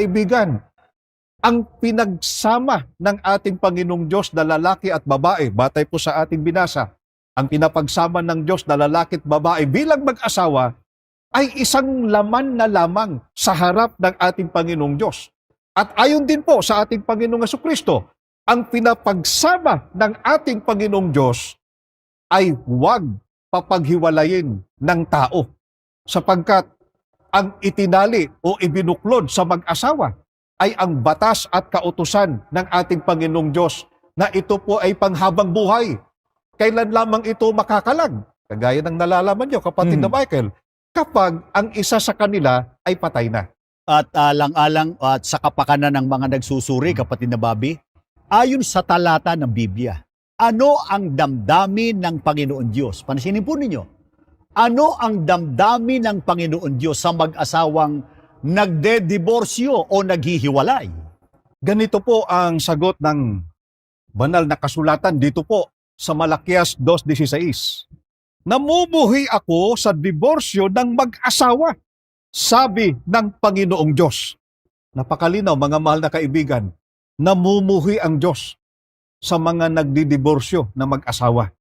Kaibigan, ang pinagsama ng ating Panginoong Diyos na lalaki at babae, batay po sa ating binasa, ang pinapagsama ng Diyos na lalaki at babae bilang mag-asawa ay isang laman na lamang sa harap ng ating Panginoong Diyos. At ayon din po sa ating Panginoong Jesucristo, ang pinapagsama ng ating Panginoong Diyos ay huwag papaghiwalayin ng tao, sapagkat ang itinali o ibinuklod sa mag-asawa ay ang batas at kautusan ng ating Panginoong Diyos na ito po ay panghabang buhay. Kailan lamang ito makakalag? Kagaya ng nalalaman niyo, kapatid na Michael, kapag ang isa sa kanila ay patay na. At alang-alang at sa kapakanan ng mga nagsusuri, kapatid na Bobby, ayon sa talata ng Biblia, ano ang damdamin ng Panginoon Diyos? Pansinin po ninyo, ano ang damdamin ng Panginoon Diyos sa mag-asawang nagde-diborsyo o naghihiwalay? Ganito po ang sagot ng banal na kasulatan dito po sa Malakias 2:16. Namumuhi ako sa diborsyo ng mag-asawa, sabi ng Panginoong Diyos. Napakalinaw, mga mahal na kaibigan, namumuhi ang Diyos sa mga nagdidiborsyo na mag-asawa.